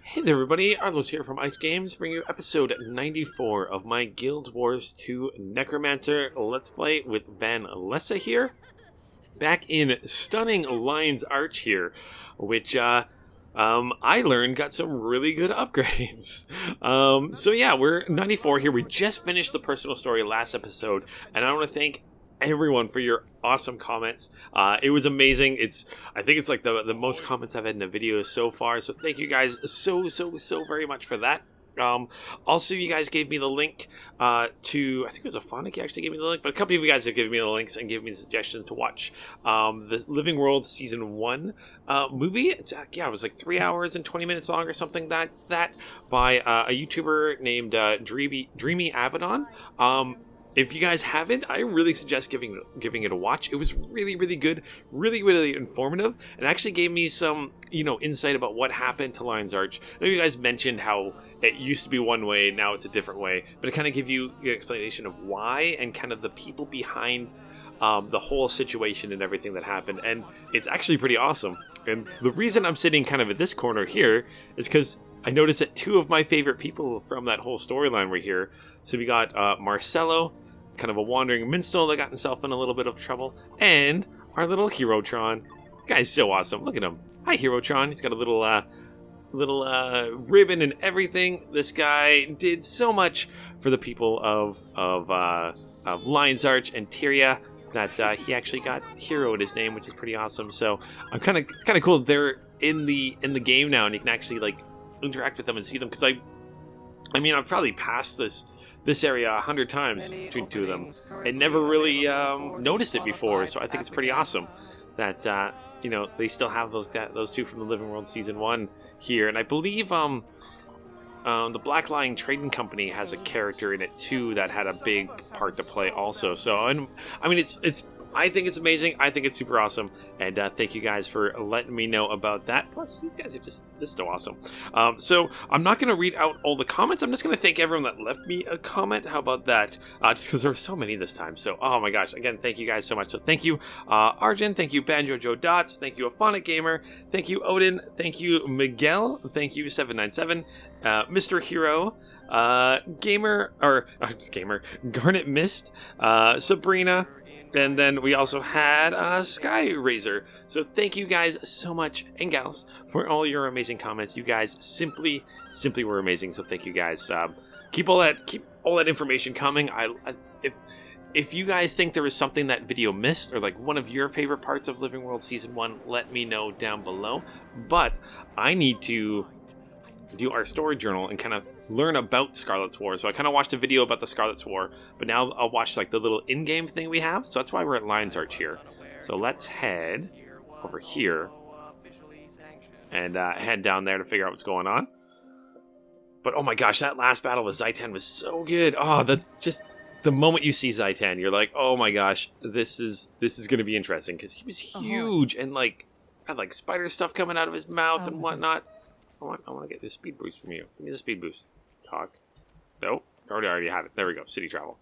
Hey there everybody, Arlos here from Ice Games, bringing you episode 94 of my Guild Wars 2 Necromancer Let's Play with Van Lessa here. Back in stunning Lion's Arch here, which I learned got some really good upgrades. So yeah, we're 94 here. We just finished the personal story last episode, and I want to thank everyone for your awesome comments. It was amazing. I think it's like the most comments I've had in a video so far, so thank you guys so very much for that. Also, you guys gave me the link to, I think it was Aphonic actually gave me the link, but a couple of you guys have given me the links and given me the suggestions to watch the Living World Season 1 movie. It was like 3 hours and 20 minutes long or something that by a YouTuber named Dreamy Abaddon. If you guys haven't, I really suggest giving it a watch. It was really good, really informative, and actually gave me some, insight about what happened to Lion's Arch. I know you guys mentioned how it used to be one way, now it's a different way, but it kind of give you an explanation of why and kind of the people behind the whole situation and everything that happened, and it's actually pretty awesome. And the reason I'm sitting kind of at this corner here is because I noticed that two of my favorite people from that whole storyline were here. So we got Marcello, kind of a wandering minstrel that got himself in a little bit of trouble, and our little Herotron. This guy's so awesome. Look at him. Hi, Herotron. He's got a little ribbon and everything. This guy did so much for the people of Lion's Arch and Tyria that he actually got Hero in his name, which is pretty awesome. So it's kind of cool that they're in the game now, and you can actually like interact with them and see them, because I mean I've probably passed this area 100 times between two of them and never really noticed it before. So I think it's pretty awesome that they still have those two from the Living World Season 1 here. And I believe the Black Lion Trading Company has a character in it too that had a big part to play also. So I mean it's I think it's amazing. I think it's super awesome. And thank you guys for letting me know about that. Plus, these guys are just so awesome. So I'm not going to read out all the comments. I'm just going to thank everyone that left me a comment. How about that? Just because there were so many this time. So, oh my gosh. Again, thank you guys so much. So thank you, Arjun. Thank you, Banjo Joe Dots. Thank you, Aphonic Gamer. Thank you, Odin. Thank you, Miguel. Thank you, 797. Mr. Hero. Gamer, Garnet Mist. Sabrina. And then we also had Sky Razor. So thank you guys so much, and gals, for all your amazing comments. You guys simply were amazing. So thank you guys. Keep all that information coming. If you guys think there was something that video missed, or like one of your favorite parts of Living World Season 1, let me know down below. But I need to do our story journal and kind of learn about Scarlet's War. So I kind of watched a video about the Scarlet's War, but now I'll watch like the little in-game thing we have. So that's why we're at Lion's Arch here. So let's head over here and head down there to figure out what's going on. But oh my gosh, that last battle with Zaitan was so good. Oh, the moment you see Zaitan, you're like, oh my gosh, this is going to be interesting, because he was huge and like had like spider stuff coming out of his mouth and whatnot. I want to get this speed boost from you. Give me the speed boost. Talk. Nope. Already had it. There we go. City travel.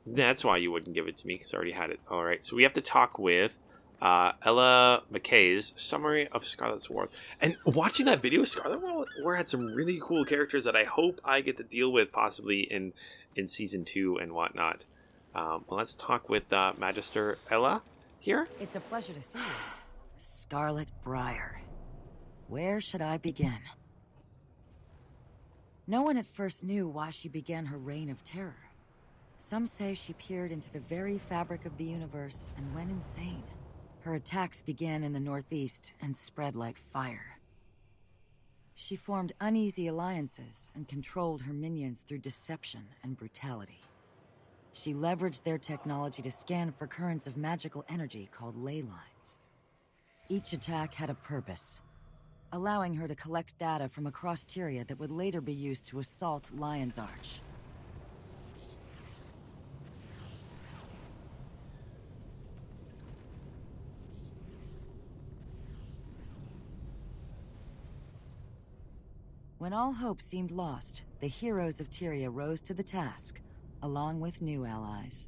That's why you wouldn't give it to me, because I already had it. All right. So we have to talk with Ella McKay's Summary of Scarlet's War. And watching that video, Scarlet War had some really cool characters that I hope I get to deal with possibly in Season 2 and whatnot. Well, let's talk with Magister Ella here. It's a pleasure to see you. Scarlet Briar. Where should I begin? No one at first knew why she began her reign of terror. Some say she peered into the very fabric of the universe and went insane. Her attacks began in the northeast and spread like fire. She formed uneasy alliances and controlled her minions through deception and brutality. She leveraged their technology to scan for currents of magical energy called ley lines. Each attack had a purpose, allowing her to collect data from across Tyria that would later be used to assault Lion's Arch. When all hope seemed lost, the heroes of Tyria rose to the task, along with new allies.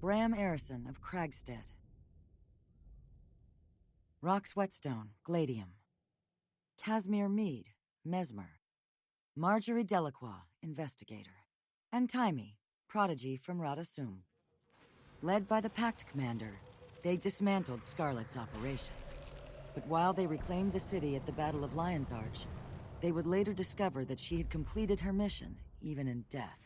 Bram Arison of Kragstead, Rock's Whetstone, Gladium, Casimir Meade, Mesmer. Marjorie Delacroix, investigator. And Taimi, prodigy from Radasum. Led by the Pact Commander, they dismantled Scarlet's operations. But while they reclaimed the city at the Battle of Lion's Arch, they would later discover that she had completed her mission, even in death.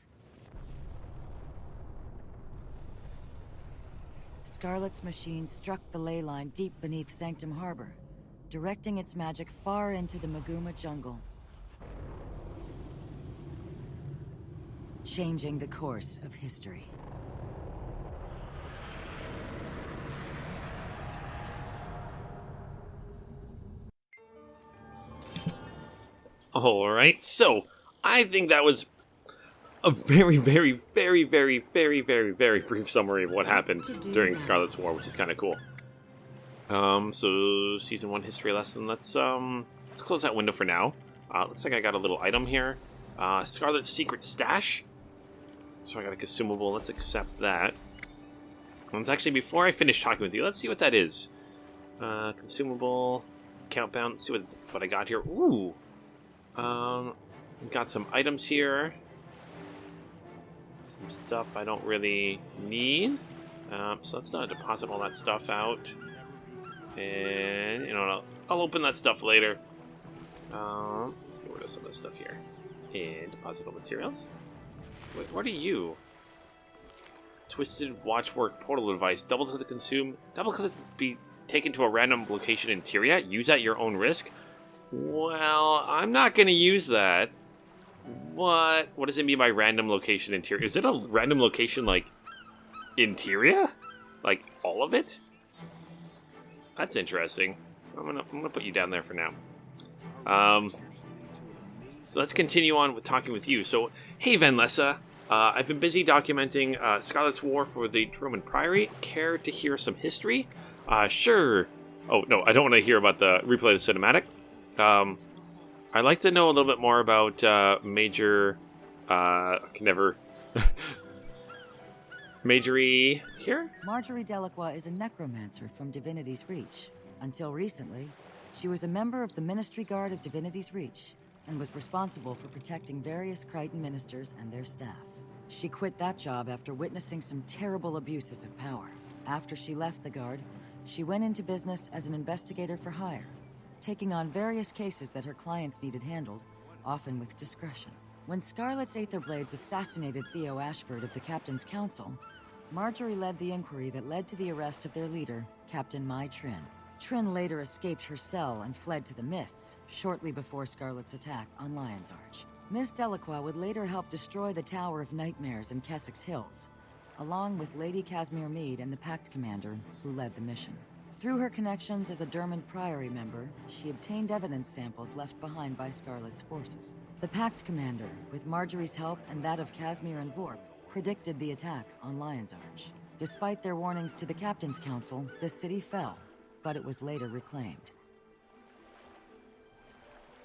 Scarlet's machine struck the ley line deep beneath Sanctum Harbor, directing its magic far into the Maguma jungle, changing the course of history. Alright, so I think that was a very, very, very, very, very, very, very brief summary of what happened during Scarlet's War, which is kind of cool. So Season 1 history lesson. Let's close that window for now. Looks like I got a little item here. Scarlet's secret stash. So I got a consumable. Let's accept that. And it's actually, before I finish talking with you, let's see what that is. Consumable, count bound. Let's see what I got here. Ooh. Got some items here. Some stuff I don't really need. So let's not deposit all that stuff out. And, I'll open that stuff later. Let's get rid of some of this stuff here. And deposit all materials. Wait, what are you? Twisted watchwork portal device. Double click to consume. Double click to be taken to a random location in Tyria. Use at your own risk. Well, I'm not going to use that. What does it mean by random location in Tyria? Is it a random location, like, in Tyria? Like, all of it? That's interesting. I'm gonna put you down there for now. So let's continue on with talking with you. So, hey, Van Lessa. I've been busy documenting Scarlet's War for the Roman Priory. Care to hear some history? Sure. Oh, no, I don't want to hear about the replay of the cinematic. I'd like to know a little bit more about Major... I can never... Majorie here? Marjorie Delacroix is a necromancer from Divinity's Reach. Until recently, she was a member of the Ministry Guard of Divinity's Reach and was responsible for protecting various Crichton ministers and their staff. She quit that job after witnessing some terrible abuses of power. After she left the Guard, she went into business as an investigator for hire, taking on various cases that her clients needed handled, often with discretion. When Scarlet's Aetherblades assassinated Theo Ashford of the Captain's Council, Marjorie led the inquiry that led to the arrest of their leader, Captain Mai Trin. Trin later escaped her cell and fled to the Mists, shortly before Scarlet's attack on Lion's Arch. Miss Delacroix would later help destroy the Tower of Nightmares in Kessex Hills, along with Lady Casimir Meade and the Pact Commander, who led the mission. Through her connections as a Dermond Priory member, she obtained evidence samples left behind by Scarlet's forces. The Pact Commander, with Marjorie's help and that of Casimir and Vorp, predicted the attack on Lion's Arch. Despite their warnings to the Captain's Council, the city fell, but it was later reclaimed.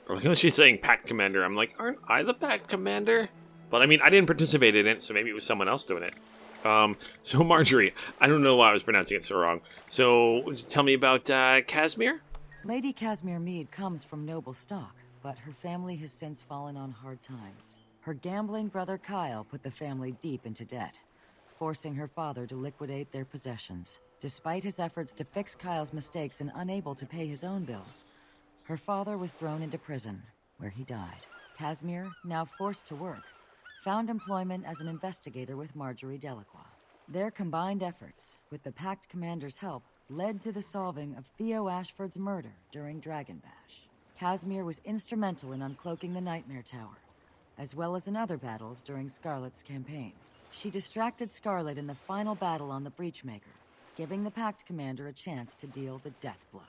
When she's saying Pact Commander, I'm like, aren't I the Pact Commander? But I mean, I didn't participate in it, so maybe it was someone else doing it. So Marjorie, I don't know why I was pronouncing it so wrong. So, tell me about Casimir? Lady Casimir Meade comes from noble stock, but her family has since fallen on hard times. Her gambling brother Kyle put the family deep into debt, forcing her father to liquidate their possessions. Despite his efforts to fix Kyle's mistakes and unable to pay his own bills, her father was thrown into prison, where he died. Casimir, now forced to work, found employment as an investigator with Marjorie Delacroix. Their combined efforts, with the Pact Commander's help, led to the solving of Theo Ashford's murder during Dragon Bash. Casimir was instrumental in uncloaking the Nightmare Tower, as well as in other battles during Scarlet's campaign. She distracted Scarlet in the final battle on the Breachmaker, giving the Pact Commander a chance to deal the death blow.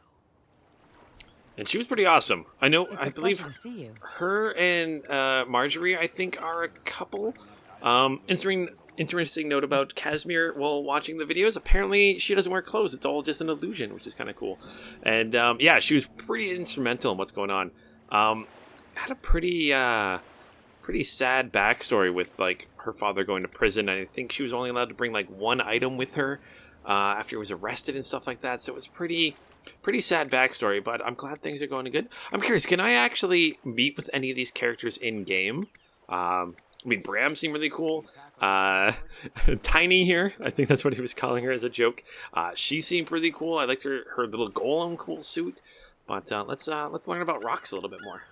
And she was pretty awesome. I know, It's I a believe pleasure to see you. her and Marjorie, I think, are a couple. Interesting note about Casimir while watching the videos. Apparently, she doesn't wear clothes. It's all just an illusion, which is kind of cool. And, yeah, she was pretty instrumental in what's going on. Had a pretty sad backstory with, like, her father going to prison. And I think she was only allowed to bring, like, one item with her after he was arrested and stuff like that. So it was pretty Pretty sad backstory, but I'm glad things are going good. I'm curious, can I actually meet with any of these characters in game? I mean, Bram seemed really cool. Tiny here, I think that's what he was calling her as a joke. She seemed really cool. I liked her little golem cool suit. But let's learn about Rox a little bit more.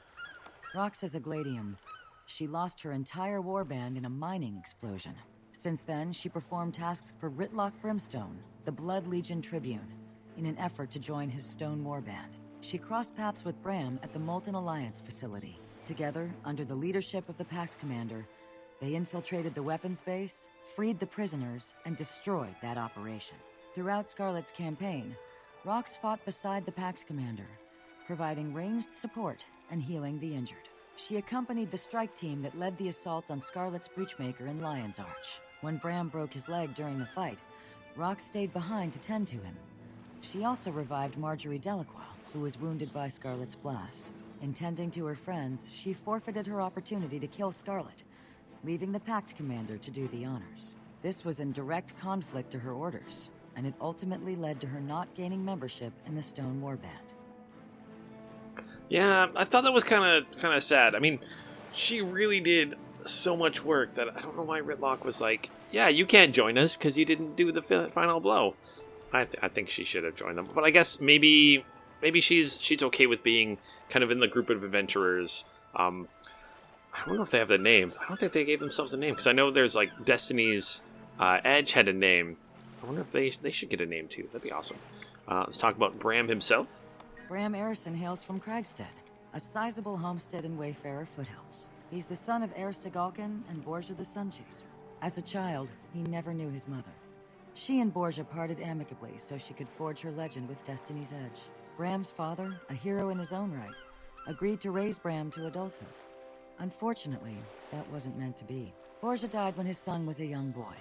Rox is a gladium. She lost her entire warband in a mining explosion. Since then, she performed tasks for Ritlock Brimstone, the Blood Legion Tribune, in an effort to join his stone warband. She crossed paths with Bram at the Molten Alliance facility. Together, under the leadership of the Pact Commander, they infiltrated the weapons base, freed the prisoners, and destroyed that operation. Throughout Scarlet's campaign, Rox fought beside the Pact Commander, providing ranged support and healing the injured. She accompanied the strike team that led the assault on Scarlet's Breachmaker in Lion's Arch. When Bram broke his leg during the fight, Rox stayed behind to tend to him. She also revived Marjorie Delacroix, who was wounded by Scarlet's blast. In tending to her friends, she forfeited her opportunity to kill Scarlet, leaving the Pact Commander to do the honors. This was in direct conflict to her orders, and it ultimately led to her not gaining membership in the Stone Warband. Yeah, I thought that was kind of sad. I mean, she really did so much work that I don't know why Ritlock was like, yeah, you can't join us because you didn't do the final blow. I think she should have joined them, but I guess maybe she's okay with being kind of in the group of adventurers. I don't know if they have the name. I don't think they gave themselves a name because I know there's like Destiny's Edge had a name. I wonder if they should get a name too. That'd be awesome. Let's talk about Bram himself. Bram Erison hails from Kragstead, a sizable homestead in Wayfarer foothills. He's the son of Ersta Galkin and Borgia the Sunchaser. As a child, he never knew his mother. She and Borgia parted amicably so she could forge her legend with Destiny's Edge. Bram's father, a hero in his own right, agreed to raise Bram to adulthood. Unfortunately, that wasn't meant to be. Borgia died when his son was a young boy.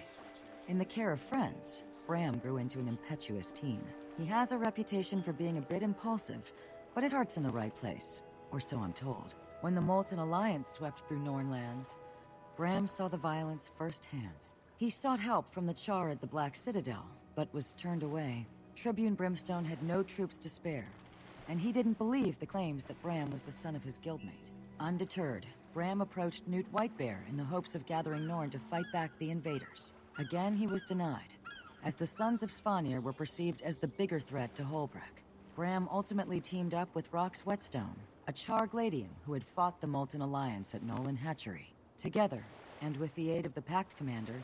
In the care of friends, Bram grew into an impetuous teen. He has a reputation for being a bit impulsive, but his heart's in the right place, or so I'm told. When the Molten Alliance swept through Norn lands, Bram saw the violence firsthand. He sought help from the Char at the Black Citadel, but was turned away. Tribune Brimstone had no troops to spare, and he didn't believe the claims that Bram was the son of his guildmate. Undeterred, Bram approached Newt Whitebear in the hopes of gathering Norn to fight back the invaders. Again, he was denied, as the Sons of Svanir were perceived as the bigger threat to Holbrook. Bram ultimately teamed up with Rox Whetstone, a Char Gladian who had fought the Molten Alliance at Nolan Hatchery. Together, and with the aid of the Pact Commander,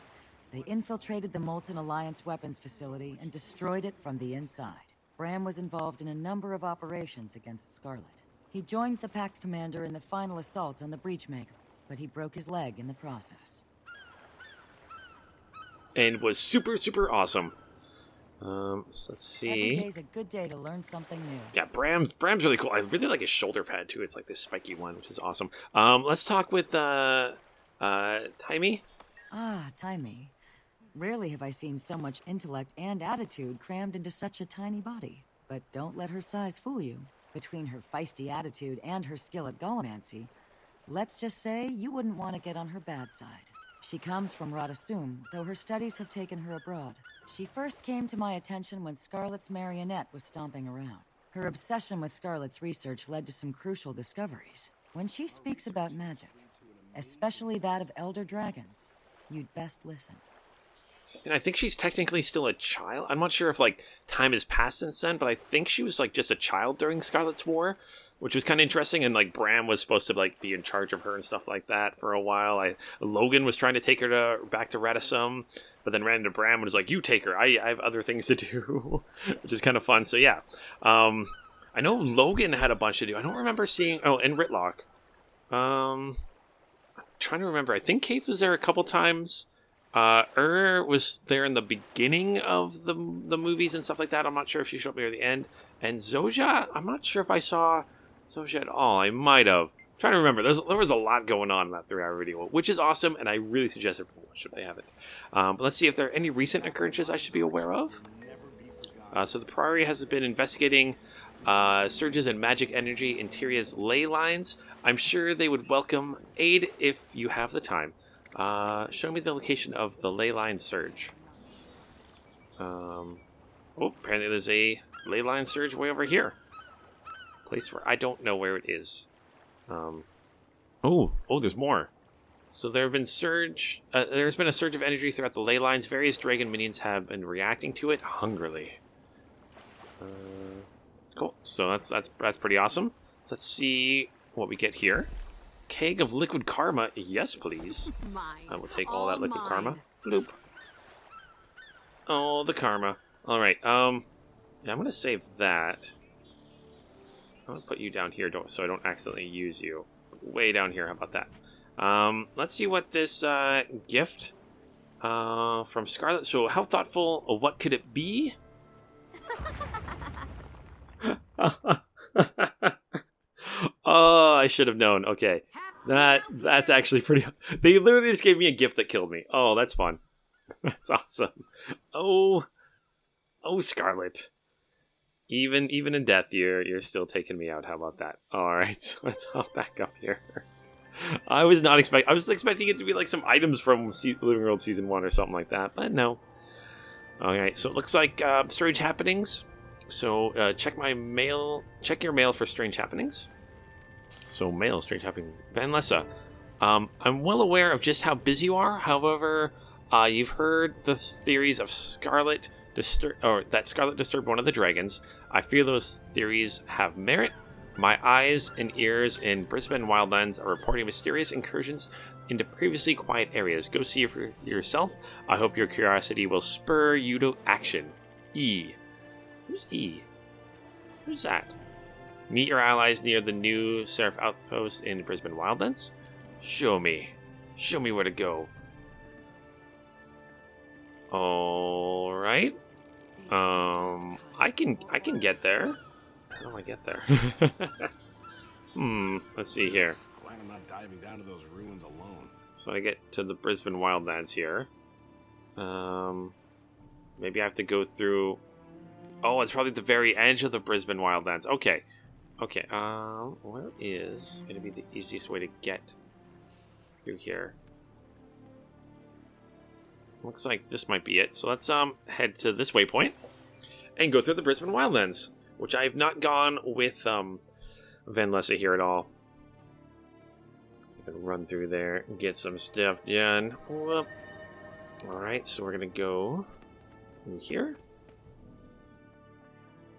they infiltrated the Molten Alliance weapons facility and destroyed it from the inside. Bram was involved in a number of operations against Scarlet. He joined the Pact Commander in the final assault on the Breachmaker, but he broke his leg in the process. And was super, super awesome. So let's see. Every day's a good day to learn something new. Yeah, Bram's really cool. I really like his shoulder pad too. It's like this spiky one, which is awesome. Let's talk with Taimi. Ah, Taimi. Rarely have I seen so much intellect and attitude crammed into such a tiny body. But don't let her size fool you. Between her feisty attitude and her skill at Golomancy, let's just say you wouldn't want to get on her bad side. She comes from Radasum, though her studies have taken her abroad. She first came to my attention when Scarlet's marionette was stomping around. Her obsession with Scarlet's research led to some crucial discoveries. When she speaks about magic, especially that of elder dragons, you'd best listen. And I think she's technically still a child. I'm not sure if like time has passed since then, but I think she was like just a child during Scarlet's War, which was kind of interesting. And like Bram was supposed to like be in charge of her and stuff like that for a while. Logan was trying to take her back to Radisum, but then ran into Bram and was like, "You take her. I have other things to do," which is kind of fun. So yeah, I know Logan had a bunch to do. I don't remember seeing. Oh, and Ritlock. I'm trying to remember. I think Keith was there a couple times. Was there in the beginning of the movies and stuff like that. I'm not sure if she showed up near the end. And Zoja, I'm not sure if I saw Zoja at all. I might have. I'm trying to remember. There was a lot going on in that 3-hour video, which is awesome, and I really suggest everyone watch it if they haven't. But let's see if there are any recent occurrences I should be aware of. So the Priory has been investigating surges in magic energy in Tyria's ley lines. I'm sure they would welcome aid if you have the time. Show me the location of the ley line surge. Apparently there's a ley line surge way over here. Place where I don't know where it is. Oh, there's more. So there's been a surge of energy throughout the ley lines. Various dragon minions have been reacting to it hungrily. Cool. So that's pretty awesome. So let's see what we get here. Keg of liquid karma. Yes, please. I will take all that liquid karma. Bloop. Oh, the karma. All right. Yeah, I'm gonna save that. I'm gonna put you down here, so I don't accidentally use you. Way down here. How about that? Let's see what this gift from Scarlet. So, how thoughtful of what could it be? Oh, I should have known. Okay, that's actually pretty. They literally just gave me a gift that killed me. Oh, that's fun. That's awesome. Oh, Scarlet. Even in death, you're still taking me out. How about that? All right, so let's hop back up here. I was expecting it to be like some items from Living World Season 1 or something like that, but no. Alright, so it looks like strange happenings. So check your mail for strange happenings. So mail, strange happenings. Van Lessa, I'm well aware of just how busy you are. However, you've heard the theories of Scarlet that Scarlet disturbed one of the dragons. I fear those theories have merit. My eyes and ears in Brisbane wildlands are reporting mysterious incursions into previously quiet areas. Go see for yourself. I hope your curiosity will spur you to action. E. Who's E? Who's that? Meet your allies near the new Seraph outpost in Brisbane wildlands. Show me where to go. All right. I can get there. How do I get there? Let's see here. Glad I'm not diving down to those ruins alone. So I get to the Brisbane wildlands here. Maybe I have to go through. Oh, it's probably the very edge of the Brisbane wildlands. Okay. Where is going to be the easiest way to get through here? Looks like this might be it. So let's head to this waypoint and go through the Brisbane wildlands, which I have not gone with Van Lessa here at all. Gonna run through there and get some stuff done. Whoop. Alright, so we're gonna go through here.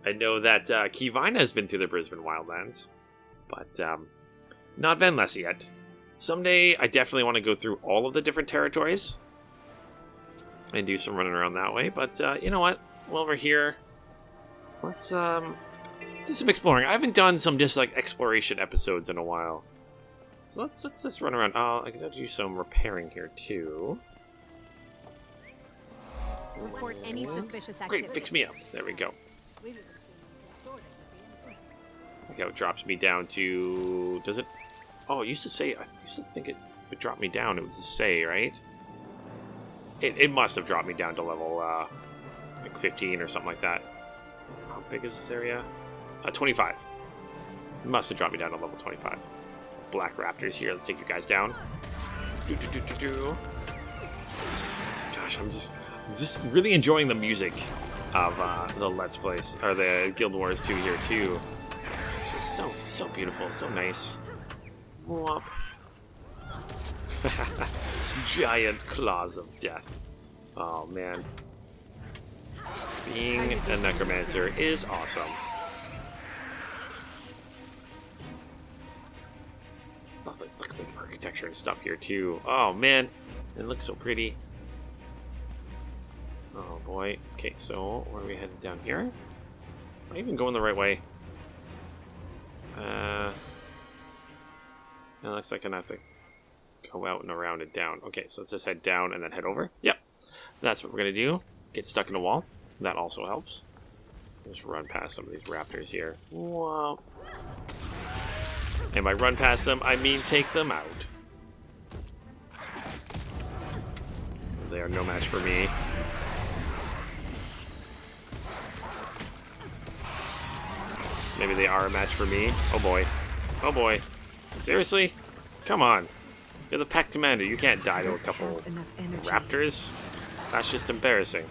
I know that Kivina has been through the Brisbane wildlands, but not Van Lessa yet. Someday I definitely want to go through all of the different territories and do some running around that way, but you know what? While we're here, let's do some exploring. I haven't done some just like exploration episodes in a while. So let's just run around. I gotta do some repairing here too. Report any suspicious activity. Great, fix me up. There we go. Okay, it drops me down to. Does it? Oh, it used to say. I used to think it would drop me down. It would just say, right? It must have dropped me down to level like 15 or something like that. How big is this area? 25. Must have dropped me down to level 25. Black raptors here. Let's take you guys down. Gosh, I'm just really enjoying the music of the Let's Plays or the Guild Wars 2 here too. It's just so beautiful, so nice. Whoop. Giant claws of death. Oh man. Being a Necromancer is awesome. Stuff that looks like architecture and stuff here too. Oh man, it looks so pretty. Oh boy. Okay, so where are we headed down here? Am I even going the right way? It looks like I'm gonna have to go out and around and down. Okay, so let's just head down and then head over. Yep, that's what we're gonna do. Get stuck in a wall. That also helps. Just run past some of these raptors here. Whoa. And by run past them, I mean take them out. They are no match for me. Maybe they are a match for me. Oh boy. Oh boy. Seriously? Come on. You're the pack commander. You can't die to a couple raptors. That's just embarrassing.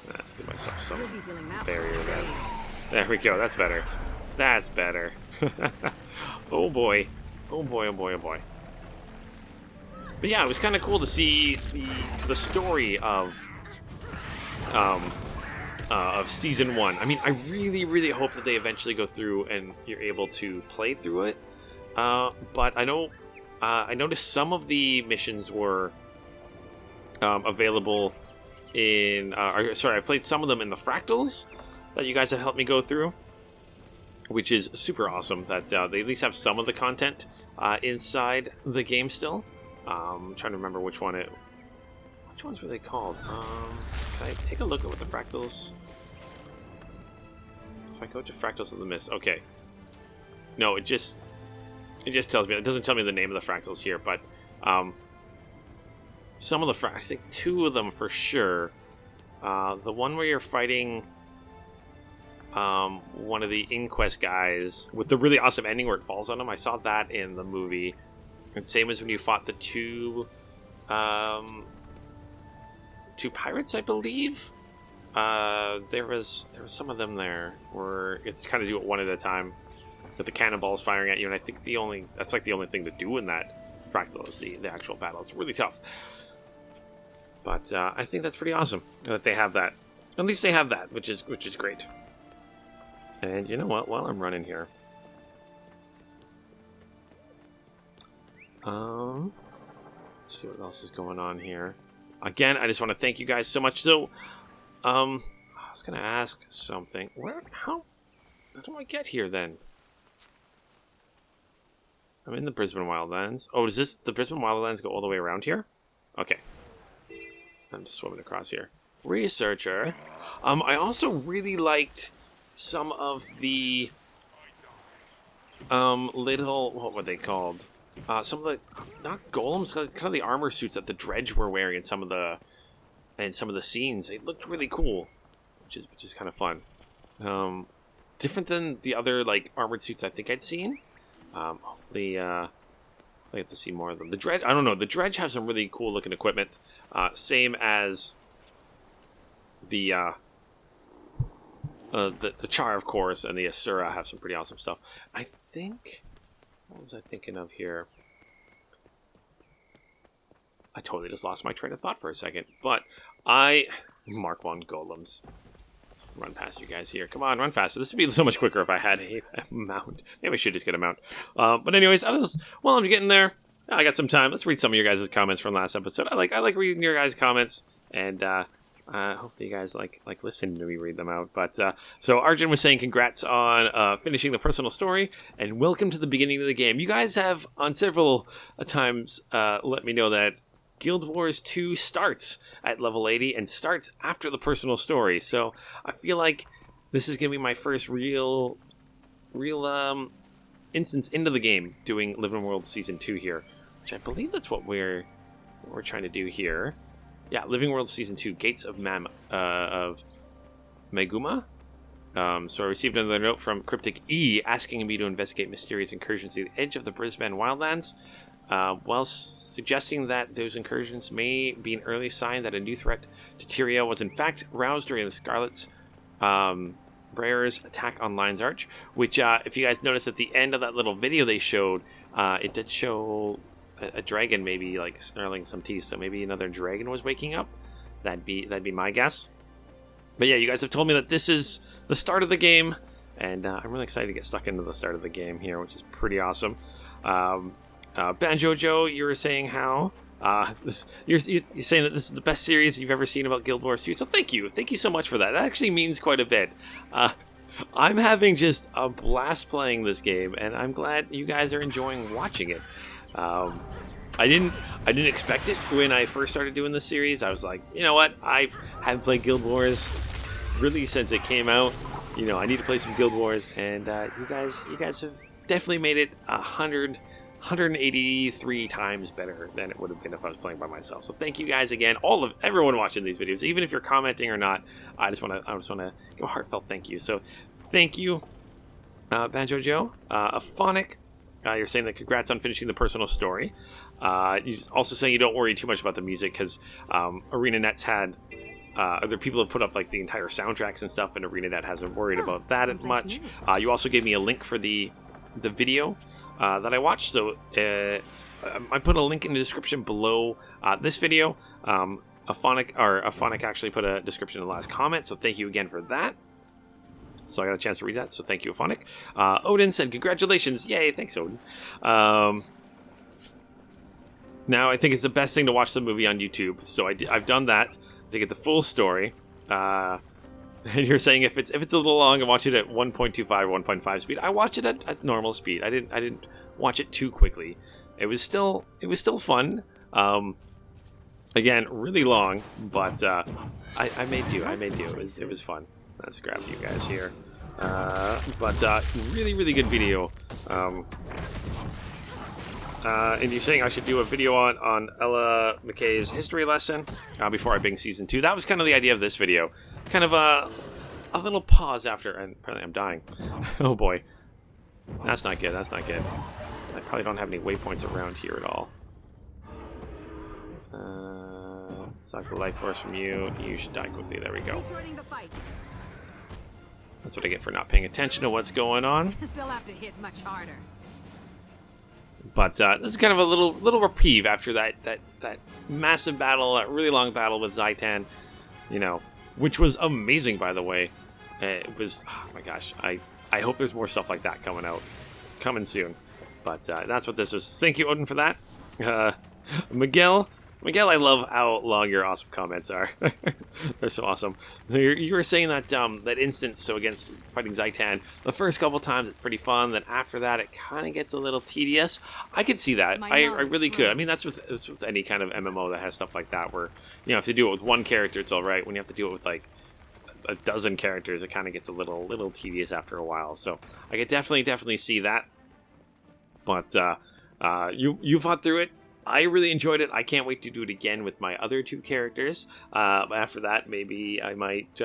Let's give myself some You'll be feeling that barrier for then. days. There we go. That's better. That's better. Oh boy. Oh boy, oh boy, oh boy. But yeah, it was kind of cool to see the story of season 1. I mean, I really, really hope that they eventually go through and you're able to play through it. But I know I noticed some of the missions were available in. Sorry, I played some of them in the fractals that you guys have helped me go through, which is super awesome. That they at least have some of the content inside the game still. I'm trying to remember which ones were they called? Can I take a look at what the fractals? If I go to Fractals of the Mist, okay. No, it just tells me. It doesn't tell me the name of the fractals here, but some of the fractals, I think 2 of them for sure. The one where you're fighting one of the Inquest guys with the really awesome ending where it falls on him. I saw that in the movie. And same as when you fought the 2 pirates, I believe. There was some of them there where it's kind of do it one at a time with the cannonballs firing at you, and I think that's like the only thing to do in that fractal is the actual battle. It's really tough, but I think that's pretty awesome that they have that. At least they have that, which is great. And you know what? While I'm running here, let's see what else is going on here. Again, I just want to thank you guys so much. So, I was gonna ask something. How do I get here then? I'm in the Brisbane Wildlands. Oh, does the Brisbane Wildlands go all the way around here? Okay. I'm just swimming across here. Researcher. I also really liked some of the little, what were they called? Some of the, not golems, kind of the armor suits that the Dredge were wearing in some of the scenes. It looked really cool, which is kind of fun. Different than the other like armored suits I think I'd seen. Hopefully, I get to see more of them. The Dredge, I don't know. The Dredge have some really cool looking equipment. Same as the Char, of course, and the Asura have some pretty awesome stuff. I think. What was I thinking of here? I totally just lost my train of thought for a second. But Mark 1 golems. Run past you guys here. Come on, run faster. This would be so much quicker if I had a mount. Maybe I should just get a mount. But anyways, while I'm getting there, I got some time. Let's read some of your guys' comments from last episode. I like reading your guys' comments, and hopefully you guys like listening to me read them out. But so Arjun was saying congrats on finishing the personal story, and welcome to the beginning of the game. You guys have on several times let me know that Guild Wars 2 starts at level 80 and starts after the personal story. So I feel like this is going to be my first real instance into the game doing Living World Season 2 here, which I believe that's what we're trying to do here. Yeah, Living World Season 2, Gates of Meguma. So I received another note from Cryptic E asking me to investigate mysterious incursions at the edge of the Brisbane Wildlands. While suggesting that those incursions may be an early sign that a new threat to Tyria was in fact roused during the Scarlet's Brayer's attack on Lion's Arch, which if you guys notice at the end of that little video they showed, it did show a dragon maybe like snarling some teeth, so maybe another dragon was waking up. That'd be my guess. But yeah, you guys have told me that this is the start of the game, and I'm really excited to get stuck into the start of the game here, which is pretty awesome. Banjo Joe, you were saying how you're saying that this is the best series you've ever seen about Guild Wars 2. So thank you so much for that. That actually means quite a bit. I'm having just a blast playing this game, and I'm glad you guys are enjoying watching it. I didn't expect it when I first started doing this series. I was like, you know what? I haven't played Guild Wars really since it came out. You know, I need to play some Guild Wars, and you guys have definitely made it 183 times better than it would have been if I was playing by myself. So thank you guys again, everyone watching these videos, even if you're commenting or not. I just want to give a heartfelt thank you. So thank you, Banjo Joe, Aphonic. You're saying that congrats on finishing the personal story. You're also saying you don't worry too much about the music because ArenaNet's had other people have put up like the entire soundtracks and stuff, and ArenaNet hasn't worried about that much. You also gave me a link for the video that I watched, so I put a link in the description below this video. Aphonic actually put a description in the last comment, so thank you again for that. So I got a chance to read that, so thank you, Aphonic. Odin said, congratulations. Yay, thanks, Odin. Now I think it's the best thing to watch the movie on YouTube, so I've done that to get the full story. And you're saying if it's a little long, I watch it at 1.25 or 1.5 speed. I watch it at normal speed. I didn't watch it too quickly. It was still fun. Again, really long, but I made do. It was fun. Let's grab you guys here. But really good video. And you're saying I should do a video on Ella McKay's history lesson before I bring season 2. That was kind of the idea of this video. Kind of a little pause after, and apparently I'm dying. Oh boy. That's not good, that's not good. I probably don't have any waypoints around here at all. Suck the life force from you. You should die quickly. There we go. That's what I get for not paying attention to what's going on. They'll have to hit much harder. But this is kind of a little reprieve after that massive battle, that really long battle with Zaitan, you know, which was amazing, by the way. It was, oh my gosh, I hope there's more stuff like that coming soon. But that's what this was. Thank you, Odin, for that. Miguel, I love how long your awesome comments are. They're so awesome. So you were saying that that instance, so against fighting Zaitan, the first couple times it's pretty fun. Then after that, it kind of gets a little tedious. I could see that. I really could. I mean, that's with any kind of MMO that has stuff like that, where if you do it with one character, it's all right. When you have to do it with like a dozen characters, it kind of gets a little tedious after a while. So I could definitely see that. But you fought through it. I really enjoyed it. I can't wait to do it again with my other two characters. After that, maybe I might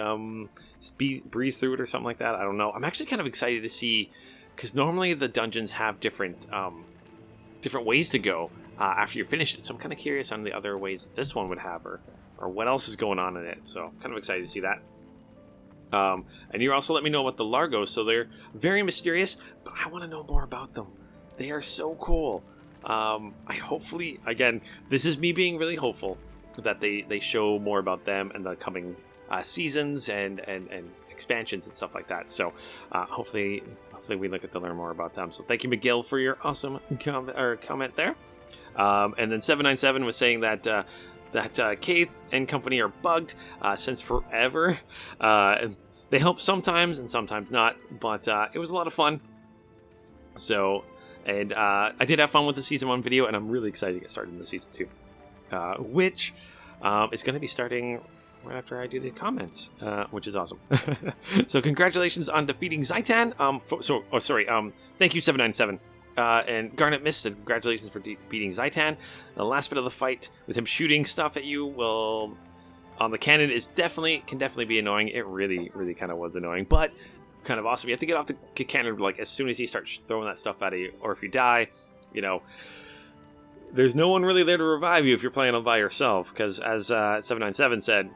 breeze through it or something like that. I don't know. I'm actually kind of excited to see, because normally the dungeons have different ways to go after you finish it. So I'm kind of curious on the other ways this one would have, or what else is going on in it. So I'm kind of excited to see that. And you also let me know about the Largos. So they're very mysterious, but I want to know more about them. They are so cool. I hopefully, again, this is me being really hopeful that they show more about them in the coming seasons and expansions and stuff like that. So hopefully we look at to learn more about them. So thank you, Miguel, for your awesome comment there. And then 797 was saying that Keith and company are bugged since forever. And they help sometimes and sometimes not, but it was a lot of fun. So. And I did have fun with the Season 1 video, and I'm really excited to get started in the Season 2. Which is going to be starting right after I do the comments, which is awesome. So congratulations on defeating Zaitan. Thank you, 797. And Garnet Mist said congratulations for beating Zaitan. The last bit of the fight with him shooting stuff at you on the cannon can definitely be annoying. It really kind of was annoying, but kind of awesome. You have to get off the cannon like as soon as he starts throwing that stuff at you, or if you die, there's no one really there to revive you if you're playing all by yourself, because as 797 said,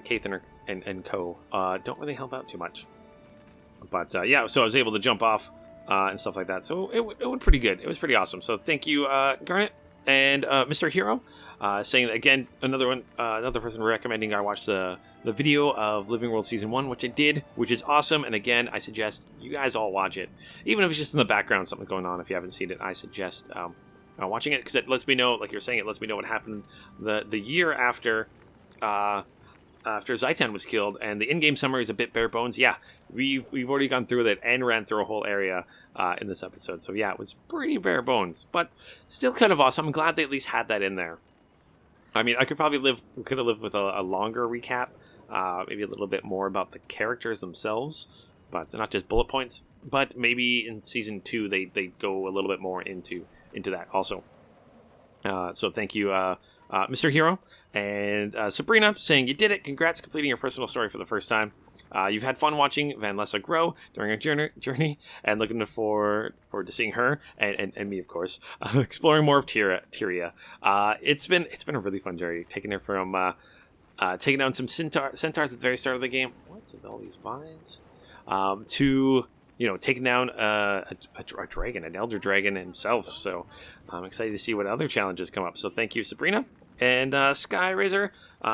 Keith and co don't really help out too much. But so I was able to jump off and stuff like that, so it was pretty good. It was pretty awesome. So thank you, Garnet. And Mr. Hero saying that, again, another person recommending I watch the video of Living World Season 1, which I did, which is awesome. And again, I suggest you guys all watch it. Even if it's just in the background, something going on, if you haven't seen it, I suggest watching it, because it lets me know, like you're saying, it lets me know what happened the year after Zaitan was killed, and the in-game summary is a bit bare bones. Yeah, we've already gone through that and ran through a whole area in this episode. So yeah, it was pretty bare bones, but still kind of awesome. I'm glad they at least had that in there. I mean, I could have lived with a longer recap, maybe a little bit more about the characters themselves, but not just bullet points. But maybe in Season 2 they go a little bit more into that also. So thank you, Mr. Hero. And Sabrina saying, you did it. Congrats completing your personal story for the first time. You've had fun watching Van Lessa grow during her journey, and looking forward to seeing her and me, of course, exploring more of Tyria. It's been a really fun journey, taking her from taking down some centaurs at the very start of the game. What's with all these vines? To taking down a dragon, an elder dragon himself. So I'm excited to see what other challenges come up. So thank you, Sabrina. And Skyrazor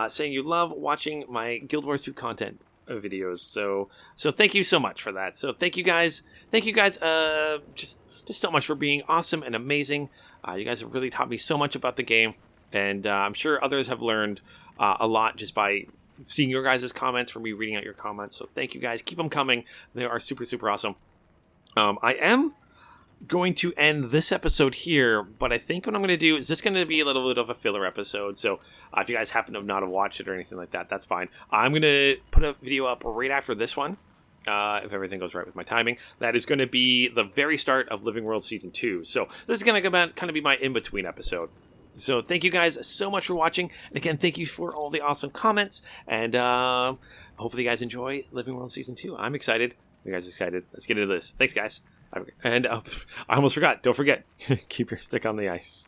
saying you love watching my Guild Wars 2 content videos. So thank you so much for that. So thank you guys. Just so much for being awesome and amazing. You guys have really taught me so much about the game. And I'm sure others have learned a lot just by seeing your guys' comments, from me reading out your comments. So thank you guys. Keep them coming. They are super, super awesome. I am going to end this episode here, but I think what I'm going to do is this going to be a little bit of a filler episode. So if you guys happen to not have watched it or anything like that, that's fine. I'm going to put a video up right after this one. If everything goes right with my timing, that is going to be the very start of Living World Season 2. So this is going to kind of be my in-between episode. So thank you guys so much for watching. And again, thank you for all the awesome comments. And hopefully you guys enjoy Living World Season 2. I'm excited. You guys are excited? Let's get into this. Thanks, guys. And I almost forgot. Don't forget, keep your stick on the ice.